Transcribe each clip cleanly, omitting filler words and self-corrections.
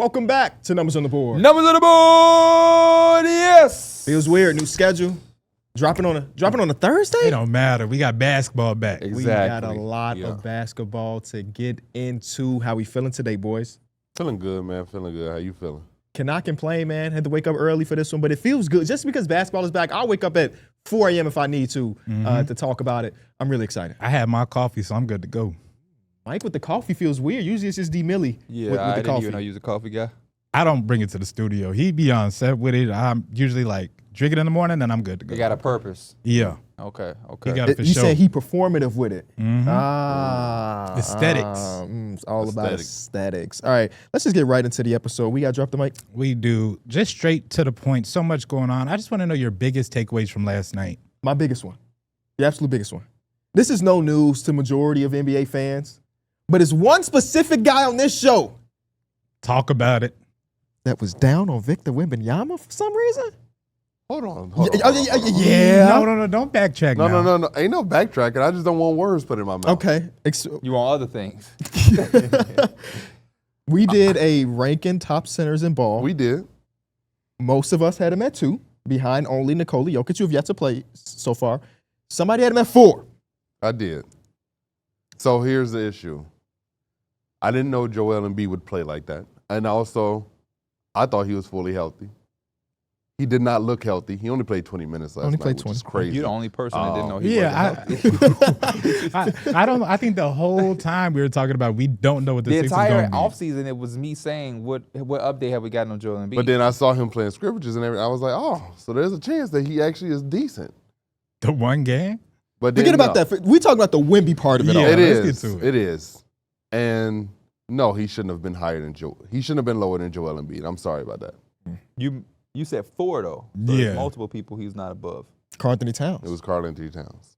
Welcome back to Numbers on the Board. Numbers on the board, yes. Feels weird. New schedule. Dropping on a Thursday? It don't matter. We got basketball back. Exactly. We got a lot of basketball to get into. How we feeling today, boys? Feeling good, man. Feeling good. How you feeling? Cannot complain, man. Had to wake up early for this one, but it feels good. Just because basketball is back, I'll wake up at 4 a.m. if I need to talk about it. I'm really excited. I had my coffee, so I'm good to go. Mike with the coffee feels weird. Usually it's just D. Millie with I the didn't coffee. even know you was a coffee guy. I don't bring it to the studio. He be on set with it. I'm usually like drink it in the morning, then I'm good to go. It got a purpose. Yeah. Okay. He got it for You sure. said he performative with it. Aesthetics. It's all about aesthetics. All right, let's just get right into the episode. We got to drop the mic. We do. Just straight to the point. So much going on. I just want to know your biggest takeaways from last night. My biggest one, the absolute biggest one. This is no news to majority of NBA fans, but it's one specific guy on this show Talk about it. that was down on Victor Wembanyama for some reason. Hold on. Yeah. No. Don't backtrack No, now. no. Ain't no backtracking. I just don't want words put in my mouth. Okay. You want other things? We did a ranking top centers in ball. We did. Most of us had him at 2, behind only Nikola Jokic, who have yet to play so far. Somebody had him at 4. I did. So here's the issue. I didn't know Joel Embiid would play like that. And also, I thought he was fully healthy. He did not look healthy. He only played 20 minutes last night, which is crazy. You're the only person that didn't know he wasn't healthy. I don't. I think the whole time we were talking about we don't know what the The Sixers entire gonna be. offseason, it was me saying, what update have we gotten on Joel Embiid? But then I saw him playing scrimmages and everything. I was like, oh, so there's a chance that he actually is decent. The one game. But then, Forget about that. We talking about the Wemby part of it Yeah. all. It let's is. get to it. It is. And no, he shouldn't have been higher than Joel. He shouldn't have been lower than Joel Embiid. I'm sorry about that. You said 4, though. So Yeah. there's multiple people he's not above. Karl Anthony Towns. It was Karl-Anthony Towns.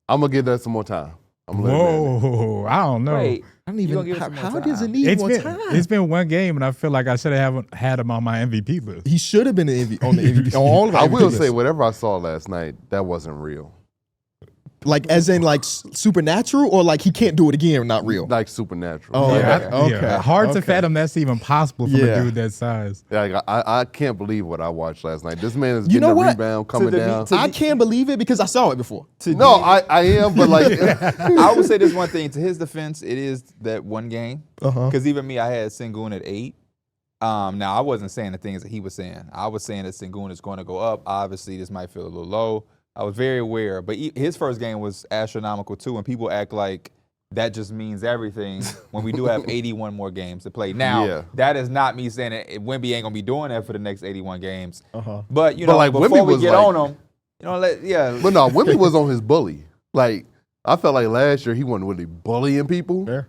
I'm going to give that some more time. I'm gonna let it marinate. Whoa, I don't know. Wait, I don't you gonna even. give it some more How does it time? need more time? It's been one game, and I feel like I should have had him on my MVP list. He should have been on the MVP. On all of our I will MVP say, lists. whatever I saw last night, that wasn't real. Like as in like supernatural, or like he can't do it again. Not real. Like supernatural. Oh, Yeah. okay. Hard to Okay. fathom that's even possible from Yeah. a dude that size. Like, I can't believe what I watched last night. This man is You getting know a what? rebound, coming down. I can't believe it because I saw it before. No, I am, but like, I would say this one thing. To his defense, it is that one game. Uh-huh. Because even me, I had Sengun at 8. Now, I wasn't saying the things that he was saying. I was saying that Sengun is going to go up. Obviously, this might feel a little low. I was very aware. But his first game was astronomical, too. And people act like that just means everything when we do have 81 more games to play. Now, that is not me saying that Wemby ain't going to be doing that for the next 81 games. Uh-huh. But, you But, know, like, before Wemby we was get like- on him, but no, Wemby was on his bully. Like, I felt like last year he wasn't really bullying people. Fair.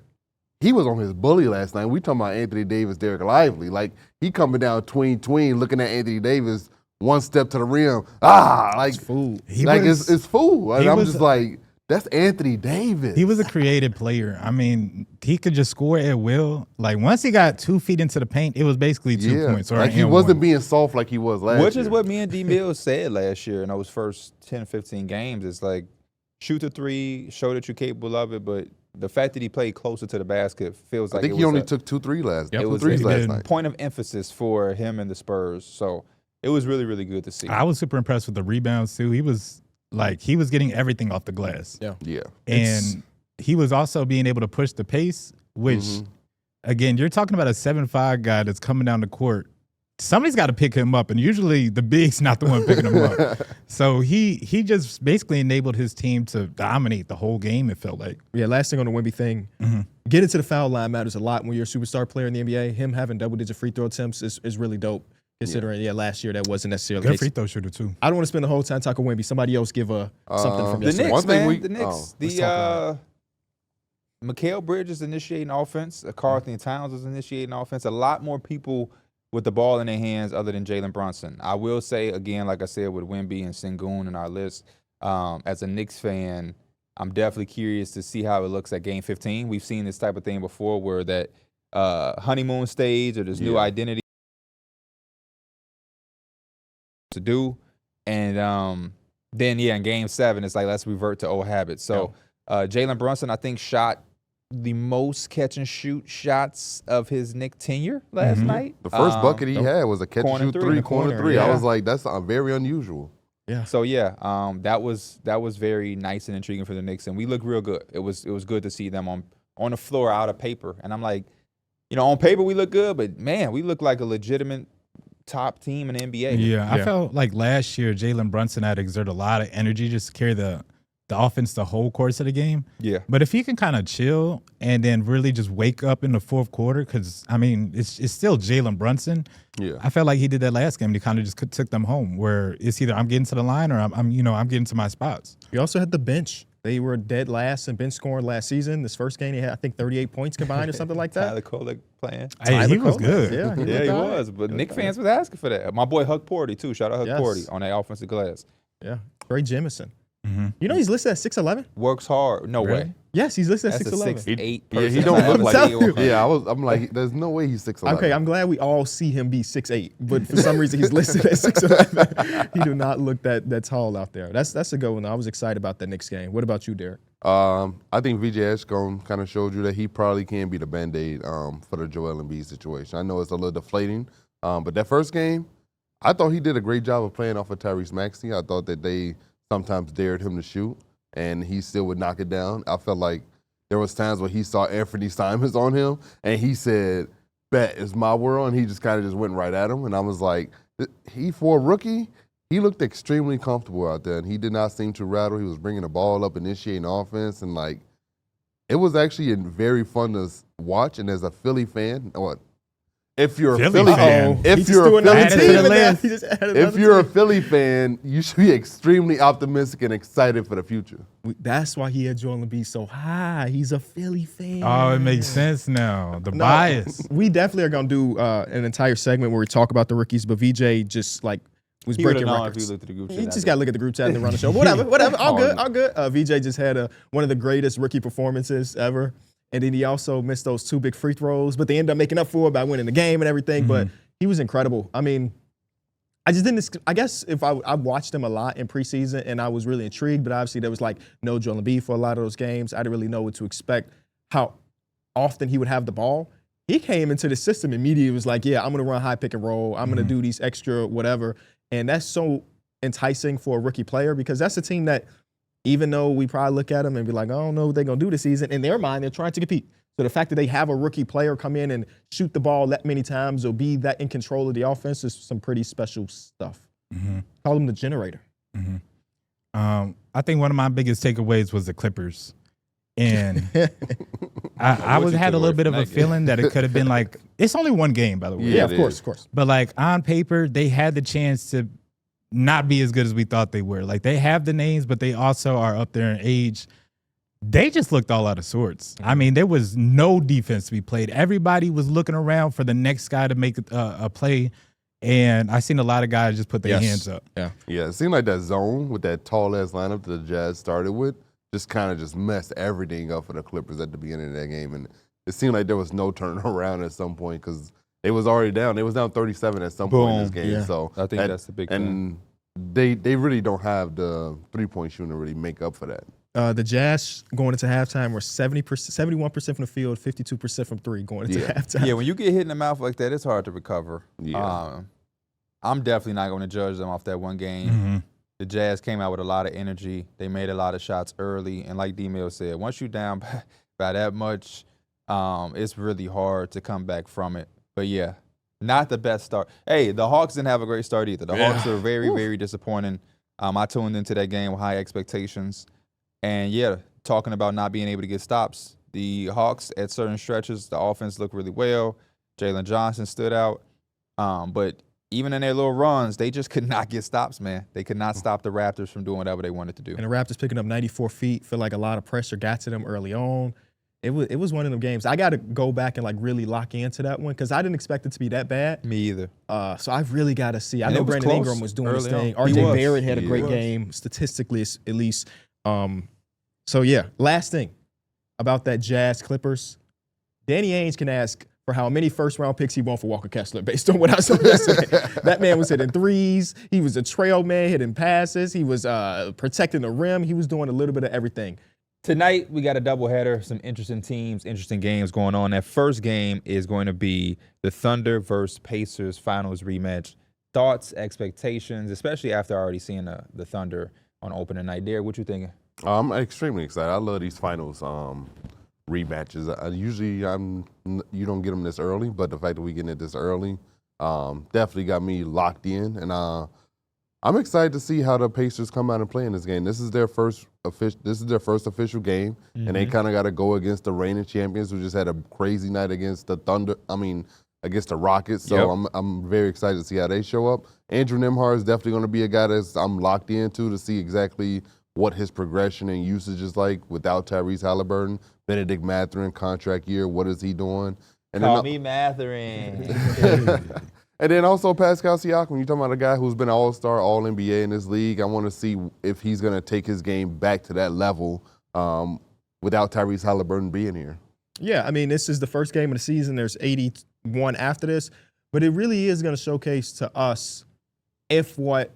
He was on his bully last night. We talking about Anthony Davis, Darrick Lively. Like, he coming down tween, looking at Anthony Davis, one step to the rim. Like, Food. it's fool. And he I'm was- just like, that's Anthony Davis. He was a creative player. I mean, he could just score at will. Like once he got 2 feet into the paint, it was basically 2 points. Or like he and wasn't one. being soft like he was last Which year. is what me and D Mills said last year in those first 10, 15 games. It's like, shoot the 3, show that you're capable of it, but the fact that he played closer to the basket feels like I think it he was only a took 2 threes last Yep. two It was- threes he last did. night. point of emphasis for him and the Spurs. So it was really, really good to see. I was super impressed with the rebounds too. He was getting everything off the glass. Yeah. And he was also being able to push the pace, which, again, you're talking about a 7'5" guy that's coming down the court. Somebody's got to pick him up, and usually the big's not the one picking him up. So he just basically enabled his team to dominate the whole game, it felt like. Yeah, last thing on the Wemby thing. Getting to the foul line matters a lot when you're a superstar player in the NBA. Him having double-digit free throw attempts is really dope, considering, last year that wasn't necessarily the Good case. free throw shooter, too. I don't want to spend the whole time talking Wemby. Somebody else give something from the yesterday. Knicks, One thing man. The Knicks. let's talk Mikal Bridges is initiating offense. Karl Anthony Towns is initiating offense. A lot more people with the ball in their hands other than Jalen Brunson. I will say, again, like I said, with Wemby and Sengun in our list, as a Knicks fan, I'm definitely curious to see how it looks at Game 15. We've seen this type of thing before where that honeymoon stage or this new identity to do. And then, in Game 7, it's like, let's revert to old habits. So Jalen Brunson, I think, shot the most catch and shoot shots of his Knicks tenure last night. The first bucket he had was a catch and shoot corner corner three. yeah. I was like, that's very unusual. Yeah. So yeah, that was very nice and intriguing for the Knicks, and we look real good. It was good to see them on the floor out of paper, and I'm like, on paper we look good, but man, we look like a legitimate top team in the NBA. Yeah, I felt like last year Jalen Brunson had to exert a lot of energy just to carry the offense the whole course of the game. Yeah. But if he can kind of chill and then really just wake up in the fourth quarter, because, I mean, it's still Jalen Brunson. Yeah. I felt like he did that last game. He kind of just took them home, where it's either I'm getting to the line or I'm getting to my spots. We also had the bench. They were dead last in bench scoring last season. This first game, he had, I think, 38 points combined or something like that. Tyler Kolek playing. Hey, he was Tyler good. Kolek, Yeah, he all right. was. But Knicks fans was asking for that. My boy Huck Porty, too. Shout out Huck Yes. Porty on that offensive glass. Yeah. Trey Jemison. Mm-hmm. You know he's listed at 6'11"? Works hard. No Really? way. Yes, he's listed at That's a 6'11". 6'8" Yeah, person. he don't look like telling you. Yeah, I'm like, there's no way he's 6'11". Okay, I'm glad we all see him be 6'8", but for some reason he's listed at 6'11". He do not look that tall out there. That's a good one. I was excited about that Knicks game. What about you, Darrick? I think VJ Edgecombe kind of showed you that he probably can be the Band-Aid for the Joel Embiid situation. I know it's a little deflating, but that first game, I thought he did a great job of playing off of Tyrese Maxey. I thought that they sometimes dared him to shoot, and he still would knock it down. I felt like there was times where he saw Anthony Simons on him, and he said, "Bet, it's my world," and he just kind of just went right at him. And I was like, for a rookie, he looked extremely comfortable out there, and he did not seem to rattle. He was bringing the ball up, initiating offense, and like it was actually very fun to watch. And as a Philly fan, if you're a Philly fan, He just threw another Add it to team the in there. list. He just added if another you're a team. Philly fan, you should be extremely optimistic and excited for the future. That's why he had Joel Embiid so high. He's a Philly fan. Oh, it makes sense now. The No, bias. We definitely are going to do an entire segment where we talk about the rookies, but VJ just was He would breaking have known if records. you looked at the group You chat. just got to look at the group chat and run the show. Whatever. All good. VJ just had one of the greatest rookie performances ever. And then he also missed those two big free throws, but they ended up making up for it by winning the game and everything. But he was incredible. I mean, I just didn't. I guess if I watched him a lot in preseason and I was really intrigued, but obviously there was like no Joel Embiid for a lot of those games. I didn't really know what to expect, how often he would have the ball. He came into the system immediately. Was like, yeah, I'm going to run high pick and roll. I'm going to do these extra whatever. And that's so enticing for a rookie player because that's a team that, even though we probably look at them and be like, I don't know what they're going to do this season, in their mind, they're trying to compete. So the fact that they have a rookie player come in and shoot the ball that many times or be that in control of the offense is some pretty special stuff. Call him the generator. I think one of my biggest takeaways was the Clippers. And I What you had took a away little bit from of a that game? feeling that it could have been like, it's only one game, by the way. Yeah, it of course. But like on paper, they had the chance to not be as good as we thought they were. Like they have the names, but they also are up there in age. They just looked all out of sorts. I mean, there was no defense to be played. Everybody was looking around for the next guy to make a play. And I seen a lot of guys just put their hands up. Yeah. Yeah, it seemed like that zone with that tall ass lineup that the Jazz started with just kind of just messed everything up for the Clippers at the beginning of that game. And it seemed like there was no turnaround at some point because they was already down. They was down 37 at some point in this Boom. game. Yeah. So I think that's the big thing. And they really don't have the 3-point shooting to really make up for that. The Jazz going into halftime were 71% from the field, 52% from three going into halftime. Yeah, when you get hit in the mouth like that, it's hard to recover. Yeah. I'm definitely not going to judge them off that one game. The Jazz came out with a lot of energy. They made a lot of shots early. And like D-Mill said, once you're down by that much, it's really hard to come back from it. But, yeah, not the best start. Hey, the Hawks didn't have a great start either. The Hawks are very, very disappointing. I tuned into that game with high expectations. And, yeah, talking about not being able to get stops, the Hawks at certain stretches, the offense looked really well. Jalen Johnson stood out. But even in their little runs, they just could not get stops, man. They could not stop the Raptors from doing whatever they wanted to do. And the Raptors picking up 94 feet, feel like a lot of pressure got to them early on. It was one of them games. I got to go back and like really lock into that one because I didn't expect it to be that bad. Me either. So I've really got to see. I And know it was Brandon close Ingram was doing his early thing. on. He RJ was. Barrett had a He great was. game, statistically at least. So yeah, last thing about that Jazz Clippers. Danny Ainge can ask for how many first-round picks he want for Walker Kessler based on what I saw yesterday. That man was hitting threes. He was a trail man, hitting passes. He was protecting the rim. He was doing a little bit of everything. Tonight, we got a doubleheader, some interesting teams, interesting games going on. That first game is going to be the Thunder versus Pacers finals rematch. Thoughts, expectations, especially after already seeing the Thunder on opening night. Darrick, what you thinking? I'm extremely excited. I love these finals rematches. Usually you don't get them this early, but the fact that we getting it this early definitely got me locked in. And I'm excited to see how the Pacers come out and play in this game. This is their first official game, and they kind of got to go against the reigning champions who just had a crazy night against the against the Rockets. So I'm very excited to see how they show up. Andrew Nembhard is definitely going to be a guy that I'm locked into to see exactly what his progression and usage is like without Tyrese Halliburton. Benedict Mathurin, contract year, what is he doing? And Call me Mathurin. And then also Pascal Siakam, you're talking about a guy who's been an all-star, all-NBA in this league. I want to see if he's going to take his game back to that level without Tyrese Halliburton being here. Yeah, I mean, this is the first game of the season. There's 81 after this. But it really is going to showcase to us if what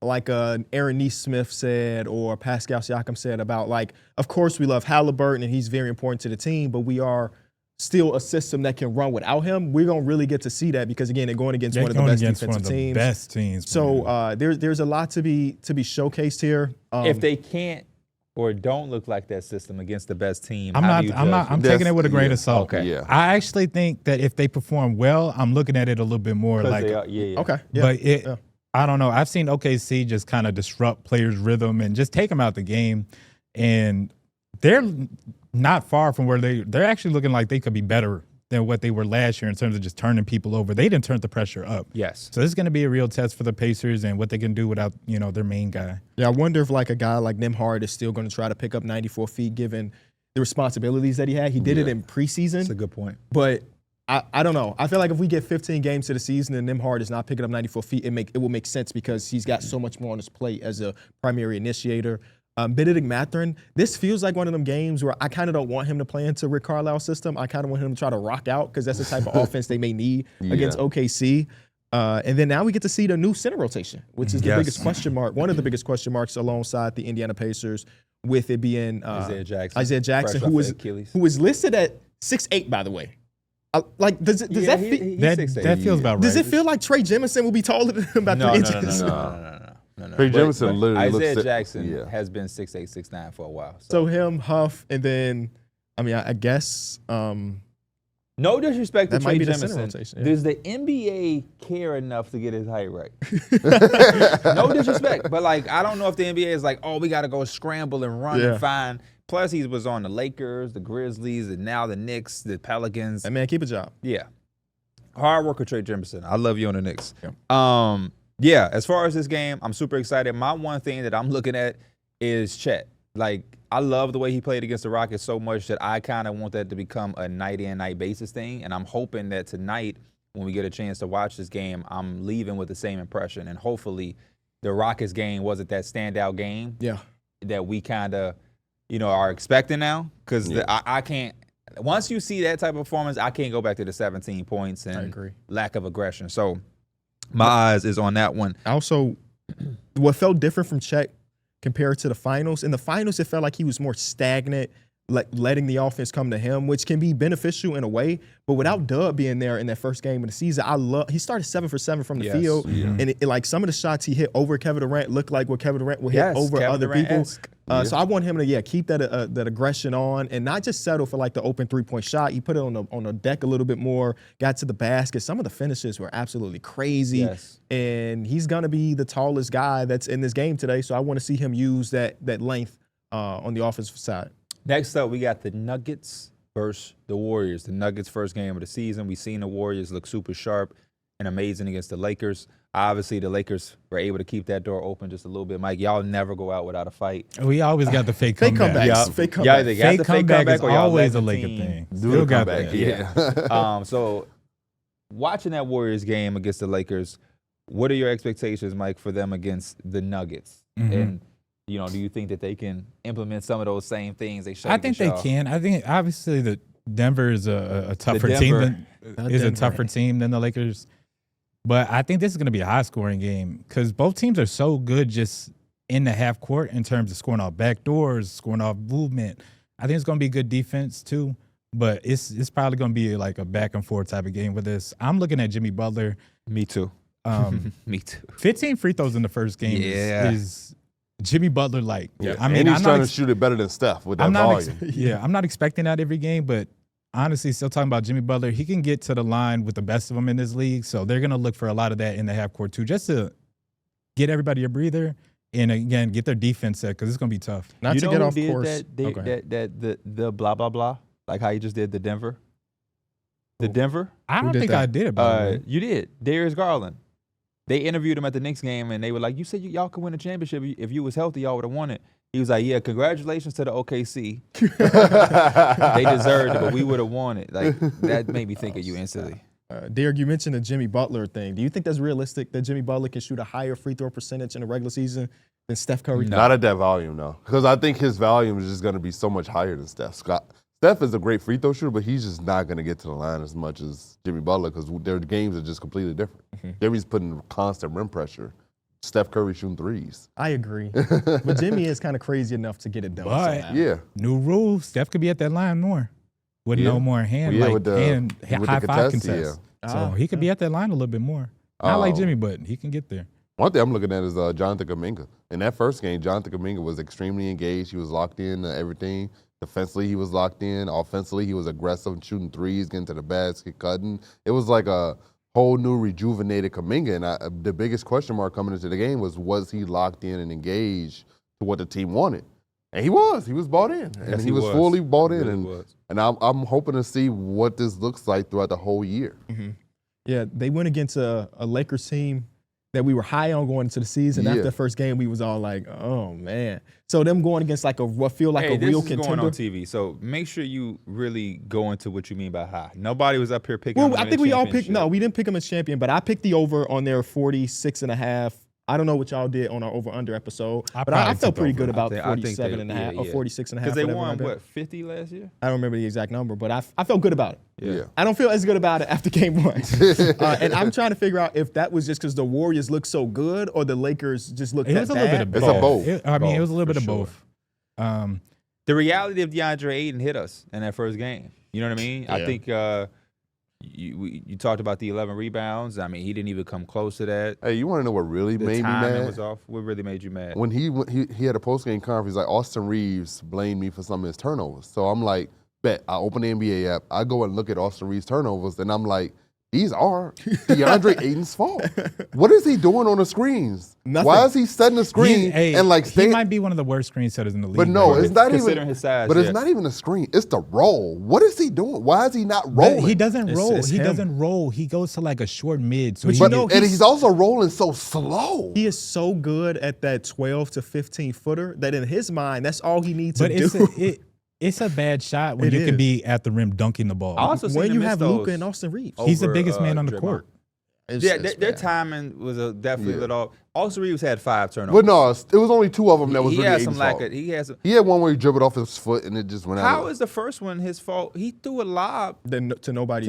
like Aaron Nesmith said or Pascal Siakam said about, like, of course we love Halliburton and he's very important to the team, but we are still a system that can run without him. We're going to really get to see that because, again, they're going against one of the best defensive teams. Best teams. So there's a lot to be showcased here. If they can't or don't look like that system against the best team, I'm taking it with a grain of salt. Okay. Yeah. I actually think that if they perform well, I'm looking at it a little bit more like. Okay. Yeah, but I don't know. I've seen OKC just kind of disrupt players' rhythm and just take them out the game, and they're not far from where they're actually looking like they could be better than what they were last year in terms of just turning people over. They didn't turn the pressure up. Yes. So this is going to be a real test for the Pacers and what they can do without, their main guy. Yeah, I wonder if like a guy like Nembhard is still going to try to pick up 94 feet given the responsibilities that he had. He did it in preseason. That's a good point. But I don't know. I feel like if we get 15 games to the season and Nembhard is not picking up 94 feet, it will make sense because he's got so much more on his plate as a primary initiator. Benedict Mathurin, this feels like one of them games where I kind of don't want him to play into Rick Carlisle's system. I kind of want him to try to rock out because that's the type of offense they may need against OKC. And then now we get to see the new center rotation, which is the biggest question mark, one of the biggest question marks alongside the Indiana Pacers, with it being Isaiah Jackson, who is listed at 6'8", by the way. That feels about right. Does it feel like Trey Jemison will be taller than him by 3 inches? No. Trey Jemison literally Isaiah Jackson has been 6'8", 6'9" for a while. So him, Huff, and then, I guess. No disrespect to Trey Jemison. Yeah. Does the NBA care enough to get his height right? No disrespect, but I don't know if the NBA is like, oh, we got to go scramble and run and find. Plus, he was on the Lakers, the Grizzlies, and now the Knicks, the Pelicans. Hey, man, keep a job. Yeah. Hard worker, Trey Jemison. I love you on the Knicks. Yeah. As far as this game, I'm super excited. My one thing that I'm looking at is Chet. I love the way he played against the Rockets so much that I kind of want that to become a night-in, night basis thing. And I'm hoping that tonight, when we get a chance to watch this game, I'm leaving with the same impression. And hopefully the Rockets game wasn't that standout game that we kind of, are expecting now. Because I can't – once you see that type of performance, I can't go back to the 17 points and lack of aggression. So my eyes is on that one. Also, what felt different from Chet compared to the finals. In the finals, it felt like he was more stagnant, letting the offense come to him, which can be beneficial in a way. But without Dub being there in that first game of the season, he started 7 for 7 from the field. And some of the shots he hit over Kevin Durant looked like what Kevin Durant would hit over Kevin other Durant-esque. people. So I want him to keep that aggression on and not just settle for the open 3-point shot. He put it on the deck a little bit more, got to the basket. Some of the finishes were absolutely crazy. And he's going to be the tallest guy that's in this game today. So I want to see him use that length on the offensive side. Next up, we got the Nuggets versus the Warriors. The Nuggets' first game of the season. We've seen the Warriors look super sharp and amazing against the Lakers. Obviously, the Lakers were able to keep that door open just a little bit. Mike, y'all never go out without a fight. We always got the fake comeback. Fake comeback. Fake comeback is always a Laker thing. Still got that. So watching that Warriors game against the Lakers, what are your expectations, Mike, for them against the Nuggets? And do you think that they can implement some of those same things they showed? I think they can. I think obviously the Denver is a tougher team than the Lakers. But I think this is going to be a high-scoring game because both teams are so good just in the half court in terms of scoring off backdoors, scoring off movement. I think it's going to be good defense too, but it's probably going to be like a back and forth type of game with this. I'm looking at Jimmy Butler. Me too. Me too. 15 free throws in the first game is Jimmy Butler like. Yeah. I mean, and he's trying to shoot it better than Steph with that volume. I'm not expecting that every game, but honestly, still talking about Jimmy Butler, he can get to the line with the best of them in this league, so they're going to look for a lot of that in the half court too, just to get everybody a breather and, again, get their defense set because it's going to be tough. Not to get off course. The blah, blah, blah, like how you just did the Denver? The Denver? I don't think I did it, by the way. You did. Darius Garland. They interviewed him at the Knicks game, and they were like, you said y'all could win a championship. If you was healthy, y'all would have won it. He was like, yeah, congratulations to the OKC. They deserved it, but we would have won it. Like, that made me think of you instantly. Darrick, you mentioned the Jimmy Butler thing. Do you think that's realistic that Jimmy Butler can shoot a higher free throw percentage in the regular season than Steph Curry? No. Not at that volume, no. Because I think his volume is just going to be so much higher than Steph. Steph is a great free throw shooter, but he's just not going to get to the line as much as Jimmy Butler because their games are just completely different. Jimmy's putting constant rim pressure. Steph Curry shooting threes. I agree. But Jimmy is kind of crazy enough to get it done. But, new rule, Steph could be at that line more with no more hand, high five contests. So he could be at that line a little bit more. Not like Jimmy, but he can get there. One thing I'm looking at is Jonathan Kuminga. In that first game, Jonathan Kuminga was extremely engaged. He was locked in everything. Defensively, he was locked in. Offensively, he was aggressive, shooting threes, getting to the basket, cutting. It was like a whole new rejuvenated Kuminga. And the biggest question mark coming into the game was he locked in and engaged to what the team wanted? And he was. He was bought in. And yes, he was fully bought in. Really and I'm hoping to see what this looks like throughout the whole year. Yeah, they went against a Lakers team that we were high on going into the season. After the first game, we was all like, oh, man. So them going against like what feel like a real contender. This is going on TV, so make sure you really go into what you mean by high. Nobody was up here picking Well, I think we all picked, no, we didn't pick them as champion, but I picked the over on their 46.5. I don't know what y'all did on our over-under episode, but I felt pretty good about 47.5 or 46.5. Because they won, 50 last year? I don't remember the exact number, but I felt good about it. Yeah. I don't feel as good about it after game one. And I'm trying to figure out if that was just because the Warriors looked so good or the Lakers just looked that bad. It was a little bit of both. It's a both. It was a little bit of both. The reality of DeAndre Ayton hit us in that first game. You know what I mean? Yeah. I think you talked about the 11 rebounds. I mean, he didn't even come close to that. Hey, you want to know what really made me mad? The timing was off. What really made you mad? When he had a post-game conference, like Austin Reeves blamed me for some of his turnovers. So I'm like, bet. I open the NBA app. I go and look at Austin Reeves' turnovers, and I'm like, these are DeAndre Ayton's fault. What is he doing on the screens? Nothing. Why is he setting the screen and like he might be one of the worst screen setters in the league. But no, it's not considering his size. But it's not even a screen. It's the roll. What is he doing? Why is he not rolling? But he doesn't roll. He doesn't roll. He goes to like a short mid. So and he's also rolling so slow. He is so good at that 12 to 15 footer that in his mind, that's all he needs to do. It's a bad shot when you can be at the rim dunking the ball. Also when you have Luka and Austin Reeves. He's the biggest man on the court. Their timing was definitely a little off. Austin Reeves had 5 turnovers. But no, it was only 2 of them that was really Aiden's fault. He had one where he dribbled off his foot and it just went out. How is the first one his fault? He threw a lob to nobody.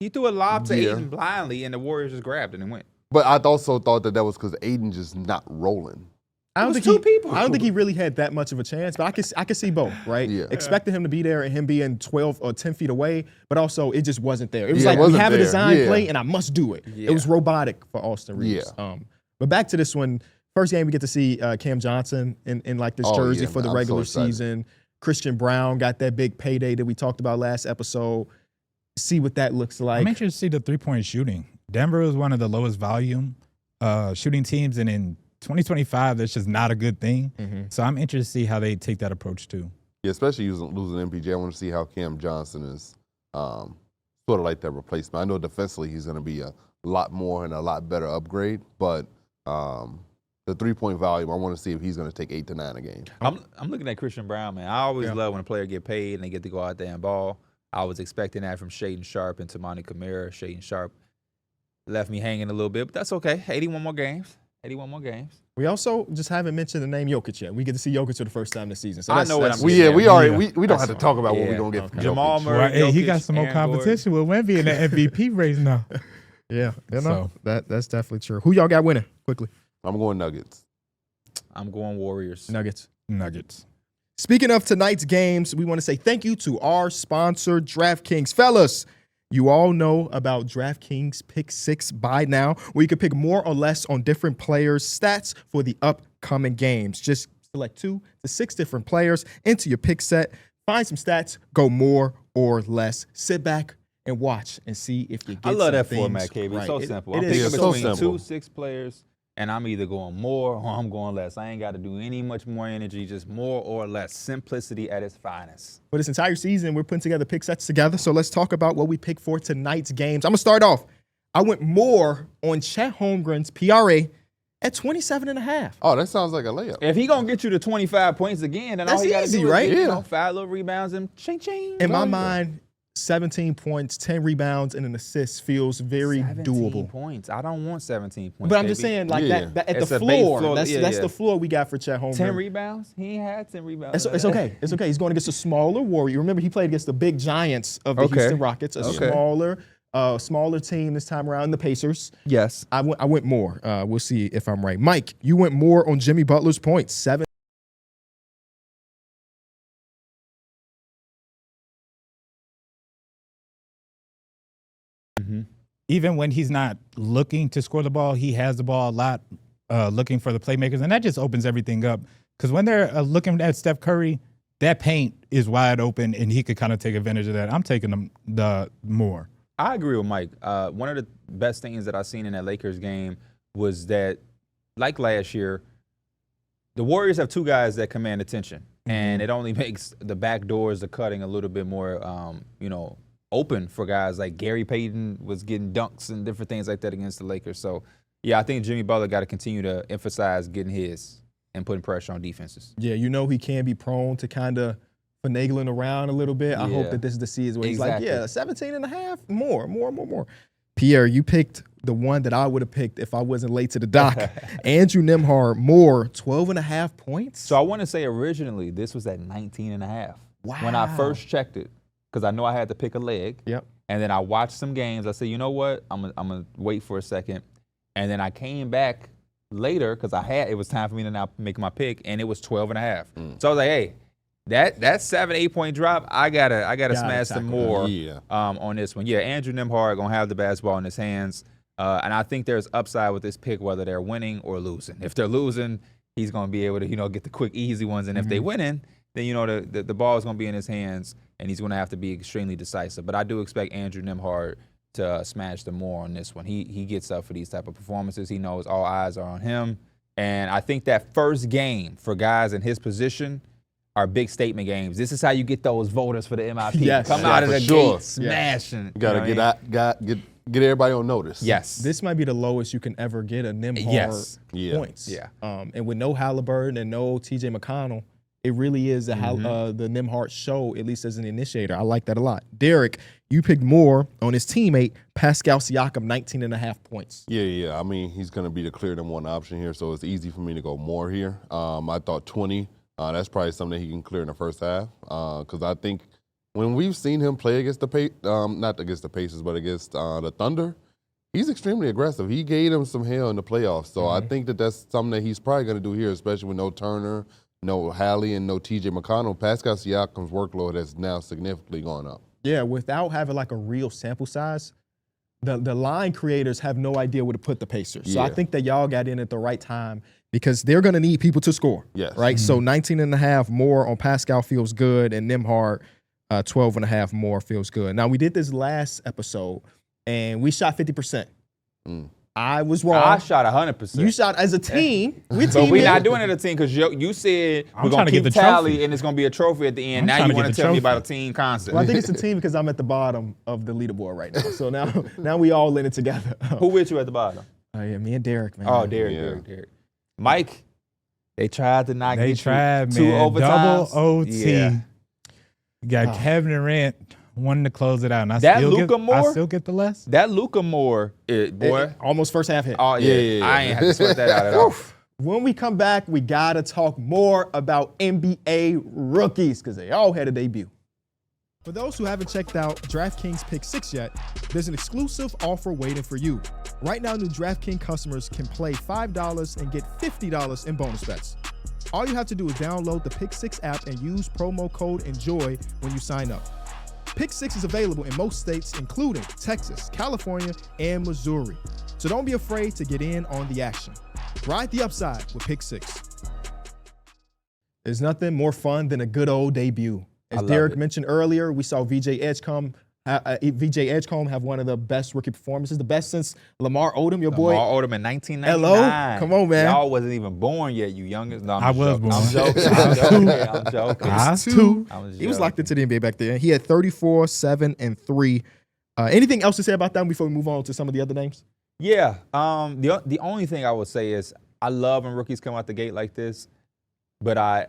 He threw a lob to Aiden blindly, and the Warriors just grabbed it and went. But I also thought that was because Aiden just not rolling. I don't think he really had that much of a chance, but I could see both, right? Yeah. Expecting him to be there and him being 12 or 10 feet away, but also it just wasn't there. It was like we have a design play and I must do it. Yeah. It was robotic for Austin Reeves. Yeah. But back to this one, first game we get to see Cam Johnson in like this jersey for the regular season. Christian Brown got that big payday that we talked about last episode. See what that looks like. I'm interested to see the 3-point shooting. Denver was one of the lowest volume shooting teams, and in 2025, that's just not a good thing. So I'm interested to see how they take that approach too. Yeah, especially losing MPJ. I want to see how Cam Johnson is sort of like that replacement. I know defensively he's going to be a lot more and a lot better upgrade, but the 3-point volume, I want to see if he's going to take 8 to 9 a game. I'm looking at Christian Brown, man. I always love when a player get paid and they get to go out there and ball. I was expecting that from Shaedon Sharpe and Tamani Kamara. Shaedon Sharpe left me hanging a little bit, but that's okay. 81 more games. We also just haven't mentioned the name Jokic yet. We get to see Jokic for the first time this season. So I know what I'm saying. We don't have to talk about what we're going to get from Jamal Jokic. Murray. Hey, he got some more competition with Wemby in the MVP race now. Yeah, that's definitely true. Who y'all got winning quickly? I'm going Nuggets. I'm going Warriors. Nuggets. Speaking of tonight's games, we want to say thank you to our sponsor, DraftKings. Fellas, you all know about DraftKings Pick Six by now, where you can pick more or less on different players' stats for the upcoming games. Just select 2 to 6 different players into your pick set, find some stats, go more or less. Sit back and watch and see if you get I love that some format, things KB. right. It's so simple. It I'm is picking so between simple. 2-6 players, and I'm either going more or I'm going less. I ain't got to do any much more energy, just more or less. Simplicity at its finest. For this entire season, we're putting together pick sets together. So let's talk about what we picked for tonight's games. I'm going to start off. I went more on Chet Holmgren's PRA at 27.5. Oh, that sounds like a layup. If he going to get you to 25 points again, then all That's he got to easy, do is right? get, Yeah. 5 little rebounds and ching-ching. In my mind, 17 points, 10 rebounds, and an assist feels very 17 doable. points. I don't want 17 points, But I'm just baby. saying, like Yeah. that at It's the a base floor. floor. That's Yeah, yeah. the floor we got for Chet Holmgren. 10 rebounds? He ain't had 10 rebounds. It's okay. It's okay. He's going against a smaller Warrior. Remember, he played against the big giants of the Okay. Houston Rockets, a Okay. smaller team this time around, the Pacers. Yes. I went more. We'll see if I'm right. Mike, you went more on Jimmy Butler's points, 7. even when he's not looking to score the ball, he has the ball a lot, looking for the playmakers, and that just opens everything up. Because when they're looking at Steph Curry, that paint is wide open, and he could kind of take advantage of that. I'm taking the more. I agree with Mike. One of the best things that I seen in that Lakers game was that, like last year, the Warriors have 2 guys that command attention, and it only makes the back doors, the cutting, a little bit more, open for guys like Gary Payton was getting dunks and different things like that against the Lakers. So, yeah, I think Jimmy Butler got to continue to emphasize getting his and putting pressure on defenses. Yeah, he can be prone to kind of finagling around a little bit. I hope that this is the season where Exactly. he's like, 17 and a half, more. Pierre, you picked the one that I would have picked if I wasn't late to the dock. Andrew Nembhard, more, 12.5 points. So I want to say originally this was at 19.5. Wow. When I first checked it, because I know I had to pick a leg. Yep. And then I watched some games. I said, you know what? I'm gonna wait for a second. And then I came back later because it was time for me to now make my pick, and it was 12.5. So I was like, hey, that 7-8 point drop, I gotta smash some more on this one. Yeah, Andrew Nembhard gonna have the basketball in his hands. And I think there's upside with this pick, whether they're winning or losing. If they're losing, he's gonna be able to, get the quick, easy ones. And if they winning, then the ball is gonna be in his hands, and he's gonna have to be extremely decisive. But I do expect Andrew Nembhard to smash the more on this one. He gets up for these type of performances. He knows all eyes are on him. And I think that first game for guys in his position are big statement games. This is how you get those voters for the MIP. Yes. Come out of for the sure. gate smashing. You gotta get everybody on notice. Yes. This might be the lowest you can ever get a Nembhard Yes. points. Yeah. And with no Halliburton and no TJ McConnell, it really is the Nembhard show, at least as an initiator. I like that a lot. Darrick, you picked more on his teammate, Pascal Siakam, 19.5 points. Yeah. I mean, he's going to be the clear number one option here, so it's easy for me to go more here. I thought 20. That's probably something that he can clear in the first half, because I think when we've seen him play against not against the Pacers, but against the Thunder, he's extremely aggressive. He gave them some hell in the playoffs, so I think that's something that he's probably going to do here, especially with no Turner, no Hallie, and no TJ McConnell. Pascal Siakam's workload has now significantly gone up. Yeah, without having like a real sample size, the line creators have no idea where to put the Pacers. So I think that y'all got in at the right time because they're going to need people to score. Yes. Right? So 19.5 more on Pascal feels good, and Nembhard, 12.5 more feels good. Now, we did this last episode, and we shot 50%. I was wrong. I shot 100%. You shot as a team. But we're not doing it as a team because you said we're going to keep tally and it's going to be a trophy at the end. Now you want to tell me about a team concept. Well, I think it's a team because I'm at the bottom of the leaderboard right now. So now we all in it together. Who with you at the bottom? Oh, yeah, me and Darrick, man. Oh, Darrick. Mike, they tried to not They get tried, you 2 man. overtimes. Double OT. Yeah. You got Kevin Durant wanting to close it out. And I still get the less. That Luka Moore, boy. Almost first half hit. Oh, yeah. I ain't have to sweat that out at all. When we come back, we got to talk more about NBA rookies because they all had a debut. For those who haven't checked out DraftKings Pick Six yet, there's an exclusive offer waiting for you. Right now, new DraftKings customers can play $5 and get $50 in bonus bets. All you have to do is download the Pick Six app and use promo code ENJOY when you sign up. Pick Six is available in most states, including Texas, California, and Missouri. So don't be afraid to get in on the action. Ride the upside with Pick Six. There's nothing more fun than a good old debut. As Darrick mentioned earlier, we saw VJ Edgecombe have one of the best rookie performances, the best since Lamar Odom, your boy. Lamar Odom in 1999. Hello? Come on, man. Y'all wasn't even born yet, you youngest. No, I was born. I'm joking. I was two. He was locked into the NBA back then. He had 34, 7, and 3. Anything else to say about that before we move on to some of the other names? Yeah. The only thing I would say is I love when rookies come out the gate like this, but I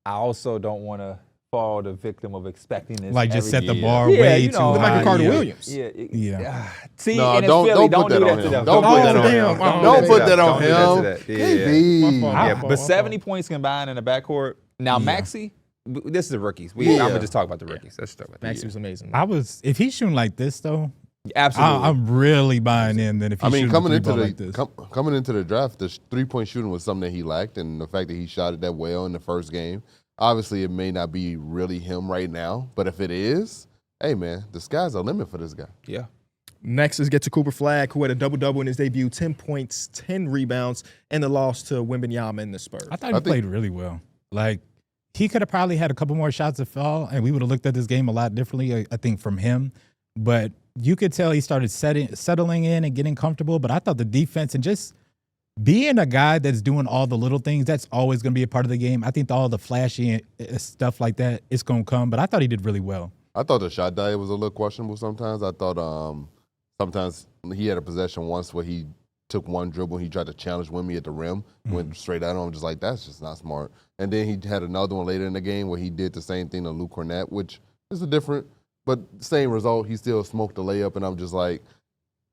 also don't want to fall the victim of expecting this. Like just set the year. bar Yeah, way you too know, high. Michael Carter Yeah. Williams. Yeah. See, No, and don't it's Philly. put that do on to him. them. Don't put that on damn. him. Don't Don't do put that that Don't on do that to him. that. KB. My fault. Yeah, My fault. but 70 points combined in the backcourt. Now, Maxey, this is the rookies. I'm Yeah. going to just talk about the rookies. Let's talk about that. Maxey was amazing. If he's shooting like this though, Absolutely. I'm really buying in that if he's shooting coming the into ball the like this. coming into the draft, the 3-point shooting was something that he lacked, and the fact that he shot it that well in the first game. Obviously, it may not be really him right now, but if it is, hey man, the sky's the limit for this guy. Yeah. Next is get to Cooper Flagg, who had a double-double in his debut, 10 points, 10 rebounds, and the loss to Wembanyama in the Spurs. I thought he played really well. Like, he could have probably had a couple more shots to fall, and we would have looked at this game a lot differently, I think, from him. But you could tell he started settling in and getting comfortable. But I thought the defense and just being a guy that's doing all the little things, that's always going to be a part of the game. I think all the flashy stuff like that, it's going to come. But I thought he did really well. I thought the shot diet was a little questionable sometimes. I thought sometimes he had a possession once where he took one dribble, he tried to challenge Wemby at the rim, went straight at him. I'm just like, that's just not smart. And then he had another one later in the game where he did the same thing to Luke Cornett, which is a different, but same result. He still smoked the layup, and I'm just like,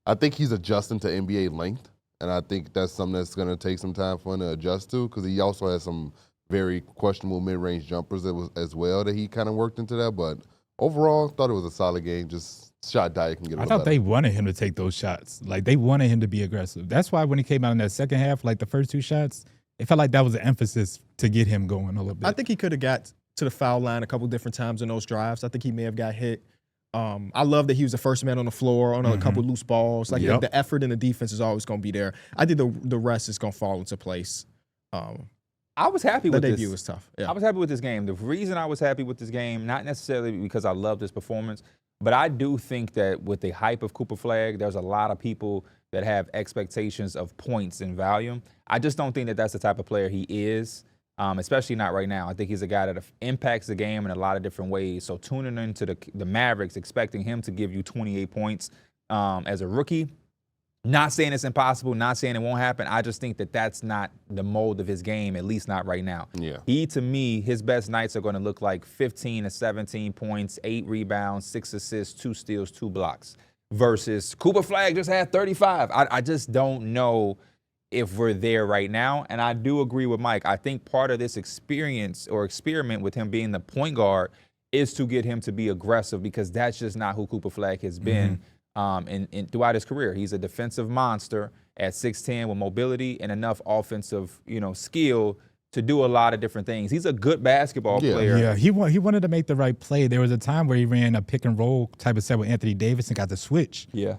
I think he's adjusting to NBA length, and I think that's something that's going to take some time for him to adjust to, because he also has some very questionable mid-range jumpers as well that he kind of worked into that. But overall, thought it was a solid game. Just shot diet can get a I little thought better. they wanted him to take those shots. Like, they wanted him to be aggressive. That's why when he came out in that second half, like the first 2 shots, it felt like that was an emphasis to get him going a little bit. I think he could have got to the foul line a couple different times in those drives. I think he may have got hit. I love that he was the first man on the floor on a couple loose balls. Like the effort and the defense is always going to be there. I think the rest is going to fall into place. I was happy with the this. debut was tough. Yeah. I was happy with this game. The reason I was happy with this game, not necessarily because I loved his performance, but I do think that with the hype of Cooper Flagg, there's a lot of people that have expectations of points and volume. I just don't think that that's the type of player he is, especially not right now. I think he's a guy that impacts the game in a lot of different ways. So tuning into the Mavericks, expecting him to give you 28 points as a rookie, not saying it's impossible, not saying it won't happen. I just think that that's not the mold of his game, at least not right now. Yeah. He, to me, his best nights are going to look like 15 to 17 points, 8 rebounds, 6 assists, 2 steals, 2 blocks, versus Cooper Flagg just had 35. I just don't know if we're there right now. And I do agree with Mike. I think part of this experience or experiment with him being the point guard is to get him to be aggressive, because that's just not who Cooper Flagg has been. Throughout his career. He's a defensive monster at 6'10" with mobility and enough offensive, skill to do a lot of different things. He's a good basketball player. Yeah, he wanted to make the right play. There was a time where he ran a pick and roll type of set with Anthony Davis and got the switch. Yeah.